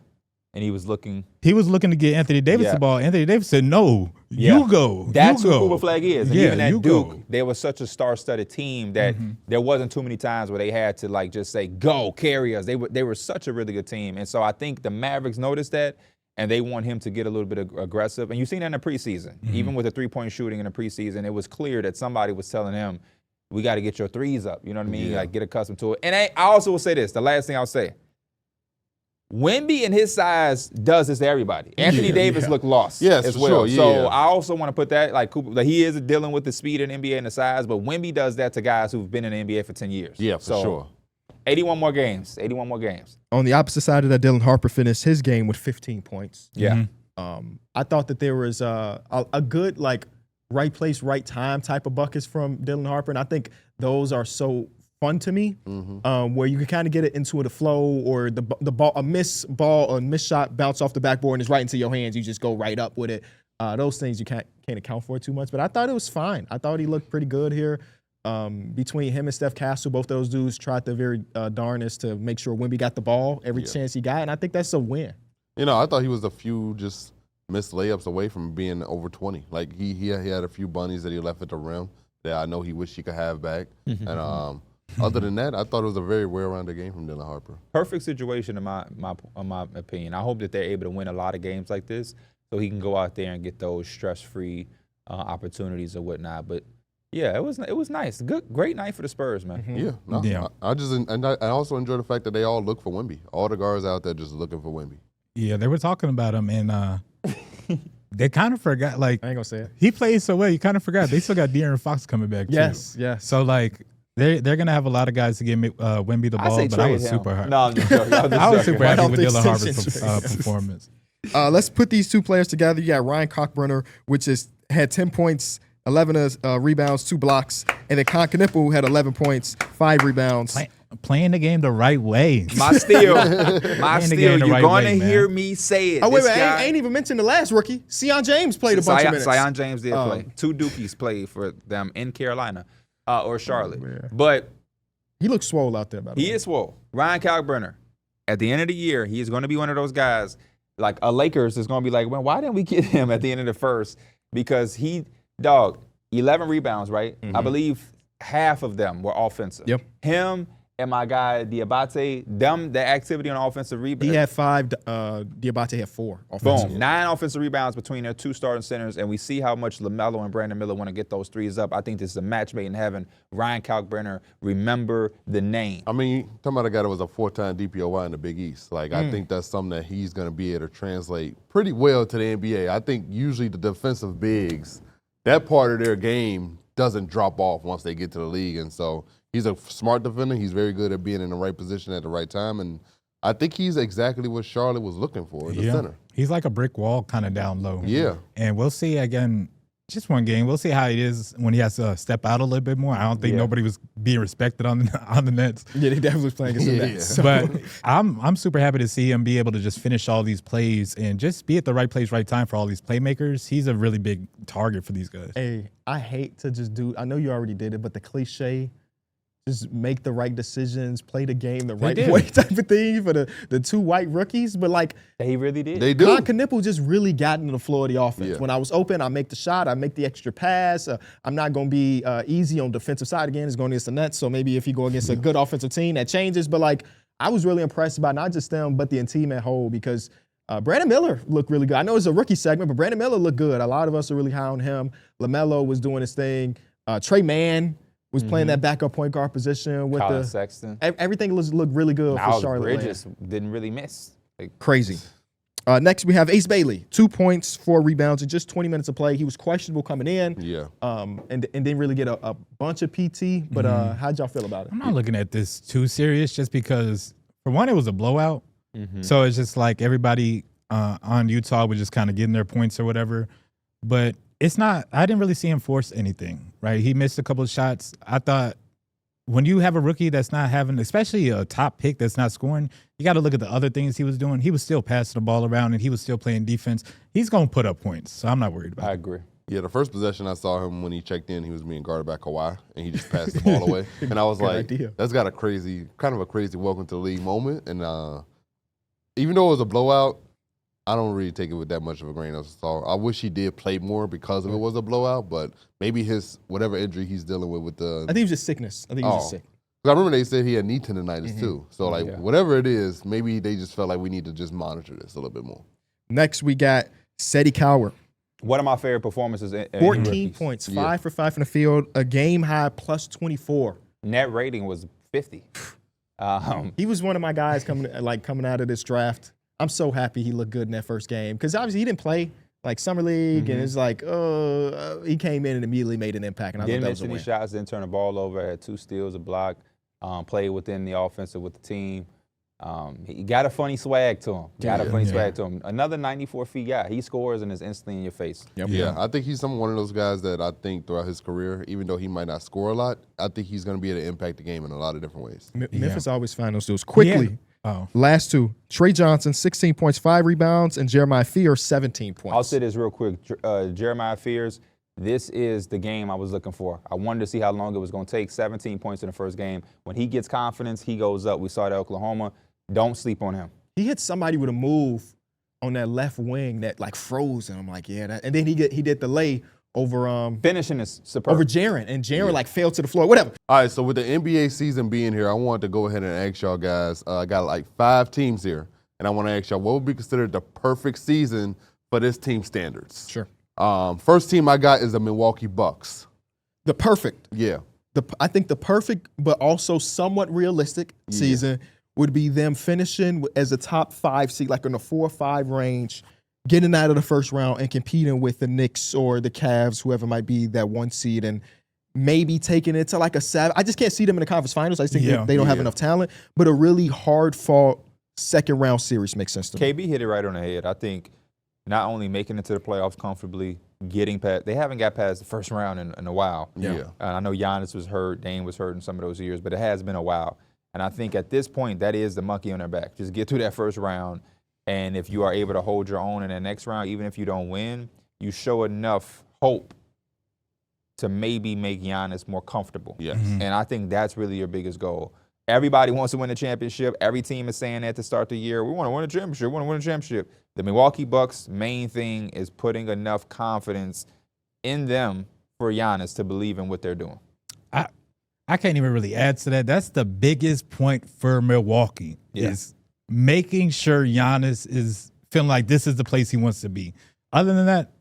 And he was looking to get Anthony Davis the ball. Anthony Davis said, "No, you go." That's you who go. Cooper Flagg is. And Yeah, even at you Duke, go. they were such a star-studded team that there wasn't too many times where they had to just say, "Go, carry us." They were such a really good team. And so I think the Mavericks noticed that, and they want him to get a little bit aggressive. And you've seen that in the preseason. Even with the three-point shooting in the preseason, it was clear that somebody was telling him, "We got to get your threes up." You know what I mean? Yeah. Like, get accustomed to it. And I also will say this, the last thing I'll say. Wemby and his size does this to everybody. Anthony Davis looked lost as for well. sure. So I also want to put that, like Cooper, like he is dealing with the speed in the NBA and the size, but Wemby does that to guys who've been in the NBA for 10 years. Yeah, for sure. 81 more games. 81 more games. On the opposite side of that, Dylan Harper finished his game with 15 points. Yeah. I thought that there was a good, right place, right time type of buckets from Dylan Harper, and I think those are so fun to me, where you can kind of get it into the flow, or the ball, a miss shot bounce off the backboard and it's right into your hands. You just go right up with it. Those things you can't account for too much. But I thought it was fine. I thought he looked pretty good here. Between him and Steph Castle, both those dudes tried their very darnest to make sure Wemby got the ball every chance he got, and I think that's a win. I thought he was a few just missed layups away from being over 20. Like he had a few bunnies that he left at the rim that I know he wished he could have back. And other than that, I thought it was a very well-rounded game from Dylan Harper. Perfect situation in my opinion. I hope that they're able to win a lot of games like this, so he can go out there and get those stress-free opportunities or whatnot. But yeah, it was nice. Great night for the Spurs, man. I also enjoy the fact that they all look for Wemby. All the guards out there just looking for Wemby. Yeah, they were talking about him, and they kind of forgot. Like, I ain't gonna say it. He played so well, you kind of forgot. They still got De'Aaron Fox coming back too. Yes. So like, they're gonna have a lot of guys to give Wemby the ball, but I was super happy. No, I'm just joking. I was super happy with Dylan Celtics Harper's performance. Let's put these two players together. You got Ryan Cockburner, which had 10 points, 11 rebounds, 2 blocks, and then Con Knippel had 11 points, 5 rebounds. Playing the game the right way. My steal. You're going to hear me say it. Oh, wait, I ain't even mentioned the last rookie. Sion James played a bunch of minutes. Sion James did play. 2 Dookies played for them in Carolina or Charlotte. But he looks swole out there, by the way. He is swole. Ryan Cockburner, at the end of the year, he is going to be one of those guys, like a Lakers is going to be like, well, why didn't we get him at the end of the first? Because 11 rebounds, right? I believe half of them were offensive. Yep. Him and my guy Diabate, the activity on offensive rebounds. He had 5. Diabate had 4. Boom. 9 offensive rebounds between their 2 starting centers, and we see how much LaMelo and Brandon Miller want to get those threes up. I think this is a match made in heaven. Ryan Cockburner, remember the name. I mean, talking about a guy that was a 4-time DPOY in the Big East. Like, I think that's something that he's going to be able to translate pretty well to the NBA. I think usually the defensive bigs, that part of their game doesn't drop off once they get to the league, and so he's a smart defender. He's very good at being in the right position at the right time, and I think he's exactly what Charlotte was looking for in the center. He's like a brick wall kind of down low. Yeah. And we'll see, again, just one game. We'll see how it is when he has to step out a little bit more. I don't think nobody was being respected on the Nets. Yeah, they definitely was playing against the Nets. So. But I'm super happy to see him be able to just finish all these plays and just be at the right place, right time for all these playmakers. He's a really big target for these guys. Hey, I hate to just I know you already did it, but the cliche, just make the right decisions, play the game the right way type of thing for the 2 white rookies. But like, they really did. They do. Con Knippel just really got into the flow of the offense. Yeah. When I was open, I make the shot, I make the extra pass. I'm not going to be easy on defensive side again. It's going against the Nets, so maybe if you go against a good offensive team, that changes. But like, I was really impressed by not just them, but the team at whole, because Brandon Miller looked really good. I know it's a rookie segment, but Brandon Miller looked good. A lot of us are really high on him. LaMelo was doing his thing. Trey Mann was playing that backup point guard position with Colin Sexton. Everything looked really good for Charlotte. Bridges didn't really miss. Crazy. Next, we have Ace Bailey, 2 points, 4 rebounds in just 20 minutes of play. He was questionable coming in. Yeah. And didn't really get a bunch of PT. But how'd y'all feel about it? I'm not looking at this too serious, just because, for one, it was a blowout. So it's just like everybody on Utah was just kind of getting their points or whatever. But it's not, I didn't really see him force anything, right? He missed a couple of shots. I thought when you have a rookie that's not having, especially a top pick that's not scoring, you got to look at the other things he was doing. He was still passing the ball around, and he was still playing defense. He's going to put up points, so I'm not worried about it. I agree. Yeah, the first possession I saw him when he checked in, he was being guarded by Kawhi, and he just passed the ball away. And I was like, that's got a crazy welcome to the league moment. And even though it was a blowout, I don't really take it with that much of a grain of salt. I wish he did play more because of it was a blowout, but maybe his whatever injury he's dealing with the. I think it was just sickness. I think he was just sick. I remember they said he had knee tendonitis too. So whatever it is, maybe they just felt like we need to just monitor this a little bit more. Next, we got Seti Coward. One of my favorite performances. 14 points, 5 for 5 from the field, a game high plus 24. Net rating was 50. He was one of my guys coming out of this draft. I'm so happy he looked good in that first game, because obviously he didn't play like summer league, and it's like, he came in and immediately made an impact, and I thought that was a win. Didn't miss any shots, didn't turn the ball over, had 2 steals, a block, played within the offensive with the team. He got a funny swag to him. Another 94 feet guy. He scores and is instantly in your face. Yep. Yeah, I think he's one of those guys that I think throughout his career, even though he might not score a lot, I think he's going to be able to impact the game in a lot of different ways. Memphis always find those dudes. Quickly, last two. Trey Johnson, 16 points, 5 rebounds, and Jeremiah Fear, 17 points. I'll say this real quick. Jeremiah Fears, this is the game I was looking for. I wanted to see how long it was going to take. 17 points in the first game. When he gets confidence, he goes up. We saw it at Oklahoma. Don't sleep on him. He hit somebody with a move on that left wing that like froze him. I'm like, yeah. And then he did the lay over finishing is superb. over Jaren, and Jaren like fell to the floor. Whatever. All right, so with the NBA season being here, I wanted to go ahead and ask y'all guys. I got like 5 teams here, and I want to ask y'all what would be considered the perfect season for this team standards. Sure. First team I got is the Milwaukee Bucks. The perfect. Yeah. I think the perfect, but also somewhat realistic season would be them finishing as a top 5 seed, like in the 4 or 5 range, getting out of the first round and competing with the Knicks or the Cavs, whoever might be that 1 seed, and maybe taking it to like a 7. I just can't see them in the conference finals. I just think they don't have enough talent, but a really hard-fought second-round series makes sense to me. KB hit it right on the head. I think not only making it to the playoffs comfortably, getting past, they haven't got past the first round in a while. Yeah. I know Giannis was hurt, Dame was hurt in some of those years, but it has been a while. And I think at this point, that is the monkey on their back. Just get through that first round, and if you are able to hold your own in the next round, even if you don't win, you show enough hope to maybe make Giannis more comfortable. Yes. And I think that's really your biggest goal. Everybody wants to win the championship. Every team is saying that to start the year. We want to win a championship. We want to win a championship. The Milwaukee Bucks' main thing is putting enough confidence in them for Giannis to believe in what they're doing. I can't even really add to that. That's the biggest point for Milwaukee is making sure Giannis is feeling like this is the place he wants to be. Other than that,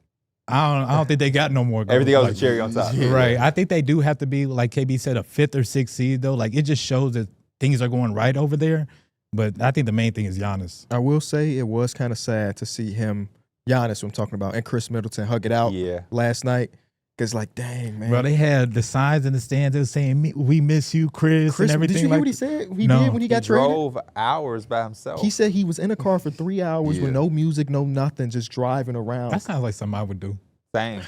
I don't think they got no more goals. Everything else is cherry on top. Right. I think they do have to be, like KB said, a 5th or 6th seed, though. Like, it just shows that things are going right over there. But I think the main thing is Giannis. I will say it was kind of sad to see Giannis, who I'm talking about, and Chris Middleton hug it out last night. Because, like, dang, man. Bro, they had the signs in the stands that was saying, "We miss you, Chris," and everything. Did you hear what he said? He did when he got traded? He drove hours by himself. He said he was in a car for 3 hours with no music, no nothing, just driving around. That sounds like something I would do. Same.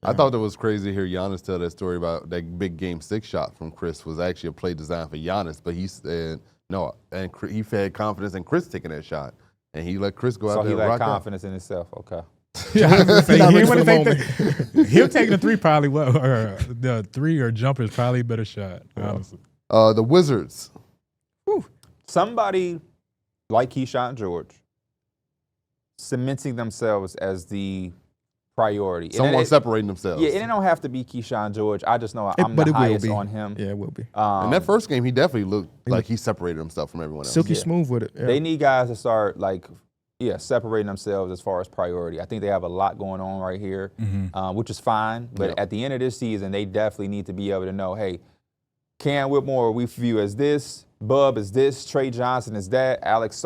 I thought it was crazy to hear Giannis tell that story about that big Game 6 shot from Chris was actually a play designed for Giannis, but he said no, and he had confidence in Chris taking that shot, and he let Chris go out there and rock out. So he had confidence in himself. Okay. He'll take the 3 probably, or the 3 or jumper is probably a better shot, honestly. The Wizards. Somebody like Keyshawn George cementing themselves as the priority. Someone separating themselves. Yeah, and it don't have to be Keyshawn George. I just know I'm the highest on him. Yeah, it will be. In that first game, he definitely looked like he separated himself from everyone else. Silky smooth with it. Yeah. They need guys to start separating themselves as far as priority. I think they have a lot going on right here, which is fine. But at the end of this season, they definitely need to be able to know, hey, Cam Whitmore we view as this, Bub is this, Trey Johnson is that, Alex,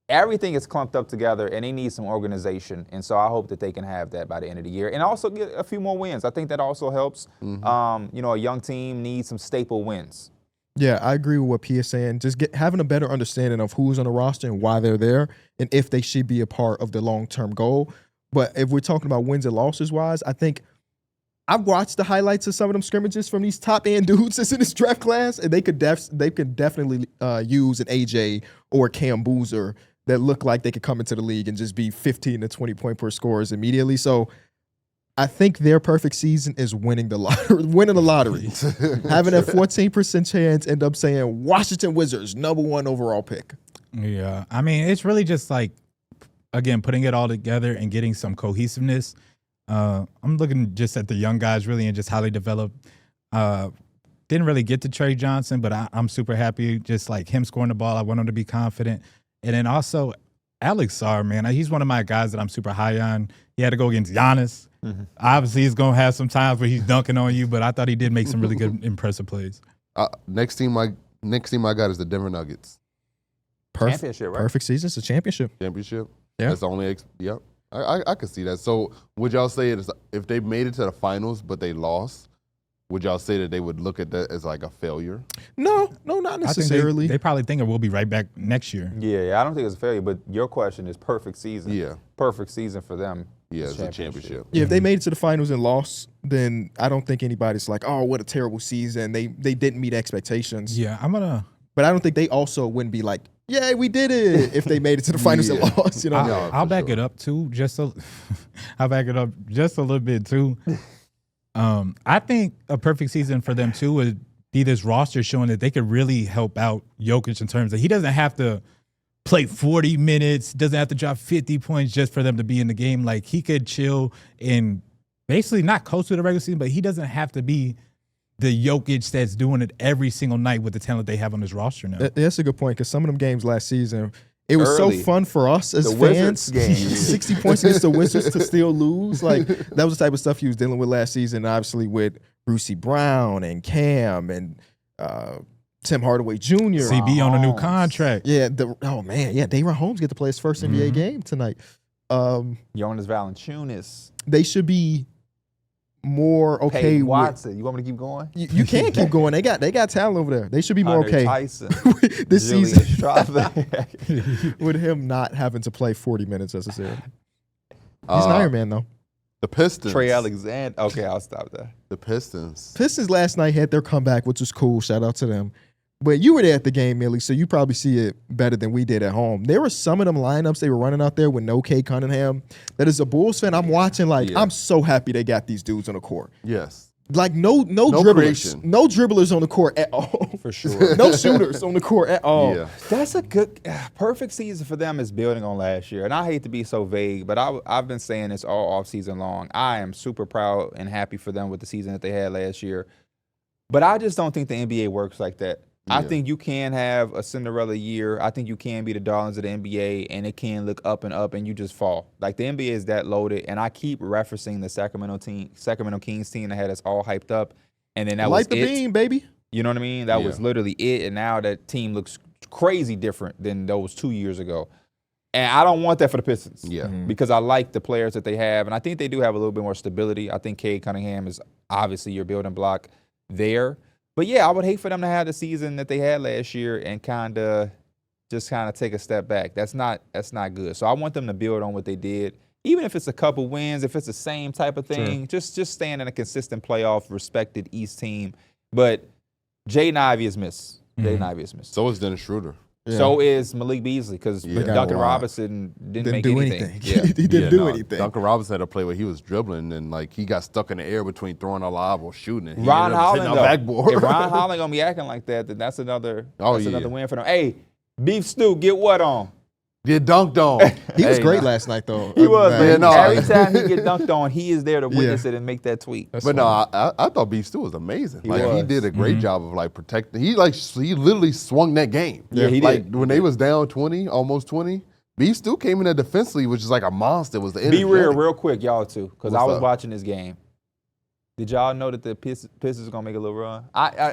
everything is clumped up together, and they need some organization. And so I hope that they can have that by the end of the year. And also get a few more wins. I think that also helps. A young team needs some staple wins. Yeah, I agree with what Pierre is saying. Just having a better understanding of who's on the roster and why they're there, and if they should be a part of the long-term goal. But if we're talking about wins and losses wise, I think I've watched the highlights of some of them scrimmages from these top-end dudes that's in this draft class, and they could definitely use an AJ or Cam Boozer that look like they could come into the league and just be 15 to 20 point per scorers immediately. So I think their perfect season is winning the lottery. Having a 14% chance, end up saying Washington Wizards, #1 overall pick. Yeah. I mean, it's really just like, again, putting it all together and getting some cohesiveness. I'm looking just at the young guys really and just how they develop. Didn't really get to Trey Johnson, but I'm super happy just like him scoring the ball. I want him to be confident. And then also Alex Sarr, man, he's one of my guys that I'm super high on. He had to go against Giannis. Obviously, he's going to have some times where he's dunking on you, but I thought he did make some really good, impressive plays. Next team I got is the Denver Nuggets. Championship, right? Perfect season. It's a championship. Championship. Yeah. That's the only. I could see that. So would y'all say if they made it to the finals but they lost, would y'all say that they would look at that as like a failure? No, not I think necessarily. they probably think it will be right back next year. Yeah, I don't think it's a failure, but your question is perfect season. Yeah. Perfect season for them. Yeah, is it's a championship. Yeah, if they made it to the finals and lost, then I don't think anybody's like, oh, what a terrible season. They didn't meet expectations. Yeah, I'm gonna. But I don't think they also wouldn't be like, yeah, we did it if they made it to the finals and lost. You know, I'll back it up too. I'll back it up just a little bit too. I think a perfect season for them too would be this roster showing that they could really help out Jokic in terms of he doesn't have to play 40 minutes, doesn't have to drop 50 points just for them to be in the game. Like he could chill and basically not coast to the regular season, but he doesn't have to be the Jokic that's doing it every single night with the talent they have on this roster now. That's a good point because some of them games last season, it was Early. so fun for us as The fans. Wizards game. 60 points against the Wizards to still lose. Like that was the type of stuff he was dealing with last season, obviously with Brucey Brown and Cam and Tim Hardaway Jr. CB on a new Holmes. contract. Yeah, Daron Holmes get to play his first NBA game tonight. Jonas Valanciunas. They should be more okay Peyton with. Watson. You want me to keep going? You can't keep going. They got talent over there. They should be more Andre okay Tyson. this Julian season Strawberry. with him not having to play 40 minutes necessarily. He's an Uh, Iron Man though. The Pistons. Trey Alexander. Okay, I'll stop there. The Pistons. Pistons last night had their comeback, which was cool. Shout out to them. But you were there at the game, Millie, so you probably see it better than we did at home. There were some of them lineups they were running out there with no Kay Cunningham. That is a Bulls fan. I'm watching like I'm so happy they got these dudes on the court. Yes. Like no dribblers, creation. no dribblers on the court at all. For sure. No shooters on the court at all. Yeah. That's a good, perfect season for them is building on last year. And I hate to be so vague, but I've been saying this all offseason long. I am super proud and happy for them with the season that they had last year. But I just don't think the NBA works like that. I think you can have a Cinderella year. I think you can be the darlings of the NBA, and it can look up and you just fall. Like the NBA is that loaded, and I keep referencing the Sacramento Kings team that had us all hyped up, and then that Light was the it. beam, baby. You know what I mean? That was literally it, and now that team looks crazy different than those 2 years ago. And I don't want that for the Pistons. Yeah. Because I like the players that they have, and I think they do have a little bit more stability. I think Cade Cunningham is obviously your building block there. But yeah, I would hate for them to have the season that they had last year and kind of take a step back. That's not good. So I want them to build on what they did, even if it's a couple wins, if it's the same type of thing. Just staying in a consistent playoff, respected East team. But Jaden Ivey is missed. Jaden Ivey is missed. So is Dennis Schroeder. Yeah. So is Malik Beasley because Got Duncan robbed. Robinson didn't make do anything. anything. Yeah. He didn't do anything. Duncan Robinson had a play where he was dribbling and like he got stuck in the air between throwing a lob or shooting. And he Ron ended up Holland, hitting though. a backboard. If Ron Holland gonna be acting like that, then that's another yeah. win for them. Hey, Beef Stew, get what on? Get dunked on. He was Hey, great last night, though. He was, Man. man. no. Every time he get dunked on, he is there to witness it and make that tweet. But no, I thought Beef Stew was amazing. He was. did a great job of like protecting. He literally swung that game. Yeah, he like, did. When they was down 20, almost 20, Beef Stew came in there defensively, which is like a monster. It was the Be energetic. real quick, y'all too, because I What's was up? watching this game. Did y'all know that the Pistons are gonna make a little run?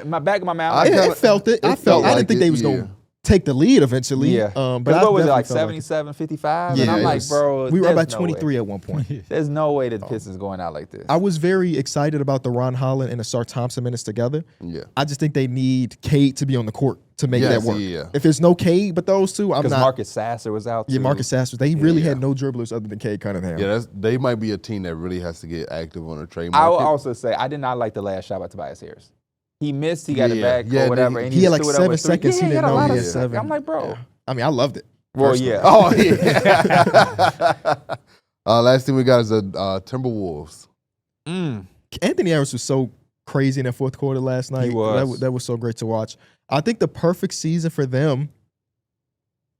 My back of my mouth. I felt it. I felt didn't like think it, they was yeah. going to take the lead eventually. Yeah. But I what was it, definitely like felt it. 77, 55? Yeah, And I'm it like, was- bro, we were up by there's no way. 23 at one point. There's no way that the Pistons going out like this. I was very excited about the Ron Holland and the Sar Thompson minutes together. Yeah. I just think they need Cade to be on the court to make Yes, that work. yeah. If there's no Cade but those two, I'm Because not. Marcus Sasser was out too. Yeah, Marcus Sasser. They really Yeah. had no dribblers other than Cade Cunningham. Yeah, they might be a team that really has to get active on the trade I will market. also say I did not like the last shot by Tobias Harris. He missed, he got it Yeah. back Yeah, or whatever, and he had just like threw it up 7 with three. seconds. Yeah, He didn't had a know lot he of had seconds. 7. I'm like, bro. Yeah. I mean, I loved it. Well, personally. yeah. Oh, yeah. Last thing we got is the Timberwolves. Anthony Harris was so crazy in that fourth quarter last night. He was. That was so great to watch. I think the perfect season for them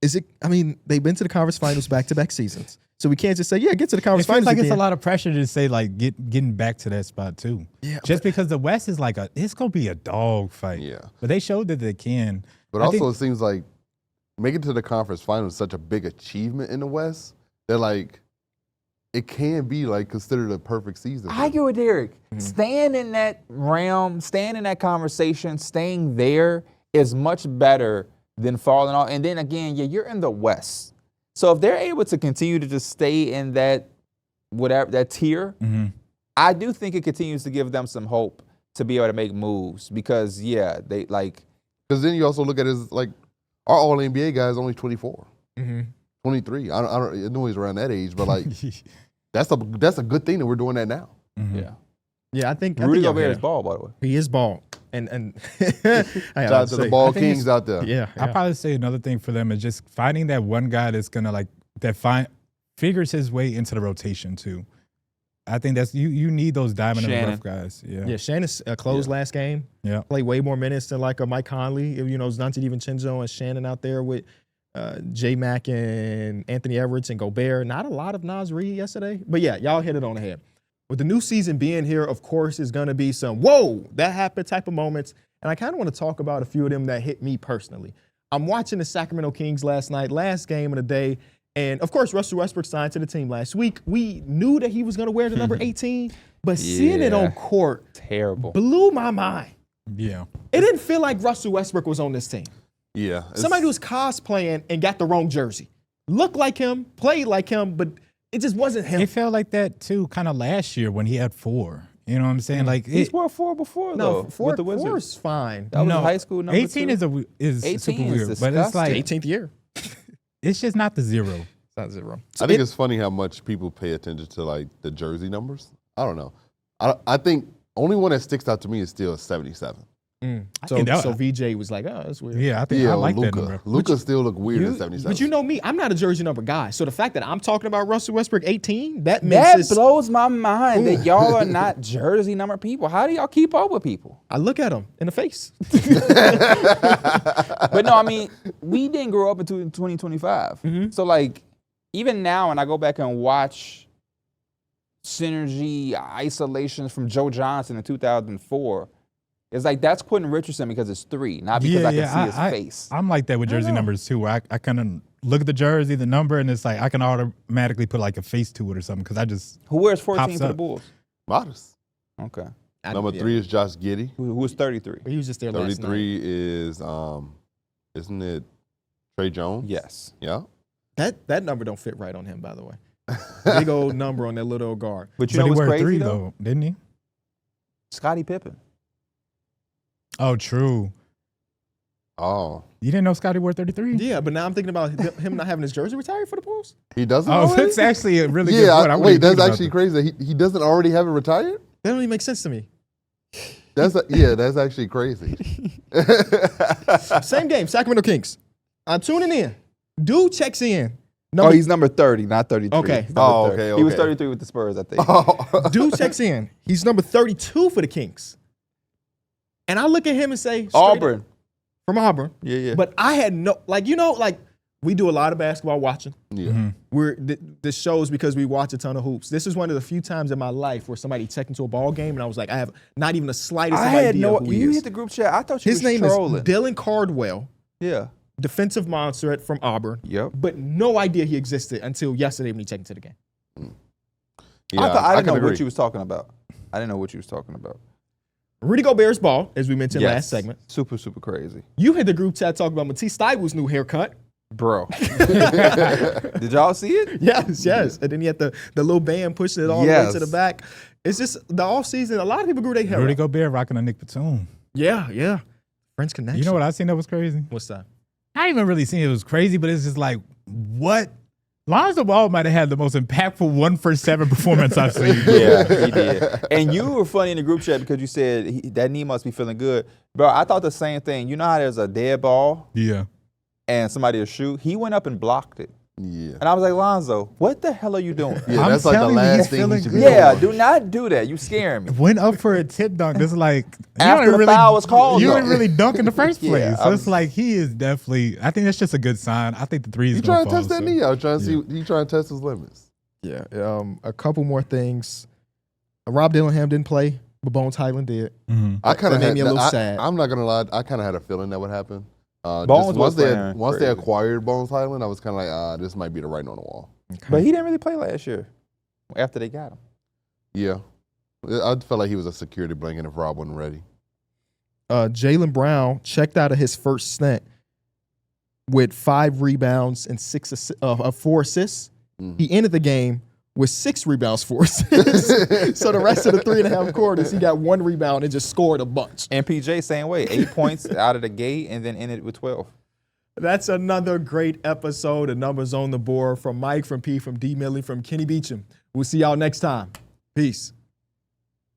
is it. I mean, they've been to the conference finals back-to-back seasons, so we can't just say, "Yeah, get to the It conference feels finals." like it's a again. lot of pressure to say like getting back to that spot too. Yeah, Just because the West is like it's gonna be a dog fight. Yeah. But they showed that they can. But I also, think- it seems like making it to the conference finals is such a big achievement in the West that, like, it can be, like, considered a perfect season. I agree with Darrick. Staying in that realm, staying in that conversation, staying there is much better than falling off. And then again, you're in the West. So if they're able to continue to just stay in that tier, I do think it continues to give them some hope. to be able to make moves because they like. Because then you also look at it as like our All NBA guy is only 24, Mm-hmm. 23. I know he's around that age, but like that's a good thing that we're doing that now. Yeah. Yeah, I think Rudy y'all Gobert hit is it. ball, by the way. He is ball, and Shout out to the ball think kings it's- out there. Yeah, I'd probably say another thing for them is just finding that one guy that's gonna figures his way into the rotation too. I think that's you need those diamond in the Shannon. rough guys. Yeah. Yeah, Shannon closed last game. Yeah. Played way more minutes than like a Mike Conley. You know, Dante DiVincenzo and Shannon out there with J-Mac and Anthony Edwards and Gobert. Not a lot of Naz Reid yesterday. But yeah, y'all hit it on the head. With the new season being here, of course, is going to be some, whoa, that happened type of moments. And I kind of want to talk about a few of them that hit me personally. I'm watching the Sacramento Kings last night, last game of the day. And, of course, Russell Westbrook signed to the team last week. We knew that he was going to wear the number 18, but seeing it on court Terrible. blew my mind. Yeah. It didn't feel like Russell Westbrook was on this team. Yeah. Somebody who was cosplaying and got the wrong jersey. Looked like him, played like him, but it just wasn't him. It felt like that too, kind of last year when he had 4. You know what I'm saying? Like He's wore 4 before no, though. four with the Wizards. is fine. That was no, high school number 18 2. is 18 super is weird, but it's like 18th year. it's just not the 0. Not 0. I think it's funny how much people pay attention to like the jersey numbers. I don't know. I think only one that sticks out to me is still 77. So VJ was like, oh, that's weird. Yeah, I think I like that number. Luka. Luka still look weird at 77. But you know me, I'm not a jersey number guy. So the fact that I'm talking about Russell Westbrook 18, that makes That this, blows my mind that y'all are not jersey number people. How do y'all keep up with people? I look at him in the face. But no, I mean, we didn't grow up until 2025. So like, even now when I go back and watch synergy isolations from Joe Johnson in 2004, it's like that's Quentin Richardson because it's 3, not because I can see his face. I'm like that with jersey numbers too. Where I kind of look at the jersey, the number, and it's like I can automatically put like a face to it or something because I just Who wears 14 pops for the up. Bulls? Modest. Okay. Number 3 is Josh Giddey. Who's 33? He was just there last night. 33 is isn't it Trey Jones? Yes. Yeah. That number don't fit right on him, by the way. Big old number on that little old guard. But you but know he what's wore crazy 3 though? though, didn't he? Scottie Pippen. Oh, true. Oh. You didn't know Scotty wore 33? Yeah, but now I'm thinking about him not having his jersey retired for the Bulls. He doesn't Oh, already? that's actually a really good Yeah, point. I wait, wouldn't that's think about actually that. crazy. He doesn't already have it retired? That don't even make sense to me. That's actually crazy. Same game, Sacramento Kings. I'm tuning in. Dude checks in. Oh, he's number 30, not 33. Okay. He's number Oh, 30. okay, He was okay. 33 with the Spurs, I think. Dude checks in. He's number 32 for the Kings. And I look at him and say, straight Auburn. up, from Auburn. Yeah. But I had no, we do a lot of basketball watching. Yeah. This shows because we watch a ton of hoops. This is one of the few times in my life where somebody checked into a ball game and I was like, I have not even the slightest I had idea no. who he You is. hit the group chat. I thought you His was name trolling. is Dylan Cardwell, Yeah. defensive monster from Auburn. Yep. But no idea he existed until yesterday when he checked into the game. Yeah, I didn't know can what agree. you was talking about. I didn't know what you was talking about. Rudy Gobert's ball, as we mentioned last segment. Super crazy. You hit the group chat talking about Matisse Thybulle's new haircut. Bro. Did y'all see it? Yes. And then he had the little band pushing it all the way Yes. to the back. It's just the off season. A lot of people grew their hair. Rudy out. Gobert rocking a Nick Batum. Yeah. French connection. You know what I seen that was crazy? What's that? I didn't even really seen it was crazy, but it's just like, what? Lonzo Ball might have had the most impactful 1-for-7 performance I've seen. Yeah, he did. And you were funny in the group chat because you said that knee must be feeling good. Bro, I thought the same thing. You know how there's a dead ball Yeah. and somebody will shoot? He went up and blocked it. Yeah. And I was like, Lonzo, what the hell are you doing? Yeah, I'm that's like the telling you, last he's thing he feeling should be good. Yeah, doing. do not do that. You scaring me. Went up for a tip dunk. This is like you After don't the foul was called, You though. didn't really dunk in the first place. Yeah, So it's like he is definitely. I think that's just a good sign. I think the 3 is He going trying to test that knee out, trying to see. He trying to test his limits. Yeah. A couple more things. Rob Dillingham didn't play, but Bones Highland did. I kind of That made me a little sad. I'm not gonna lie. I kind of had a feeling that would happen. Bones just was once they playing acquired Bones Highland, I was kind of like, this might be the writing on the wall. But he didn't really play last year after they got him. Yeah, I felt like he was a security blanket if Rob wasn't ready. Jaylen Brown checked out of his first stint with 5 rebounds and 4 assists. Mhm. He ended the game with 6 rebounds for assists. So the rest of the 3.5 quarters, he got 1 rebound and just scored a bunch. And PJ, same way. 8 points out of the gate and then ended with 12. That's another great episode of Numbers on the Board from Mike, from P, from D. Millie, from Kenny Beecham. We'll see y'all next time. Peace.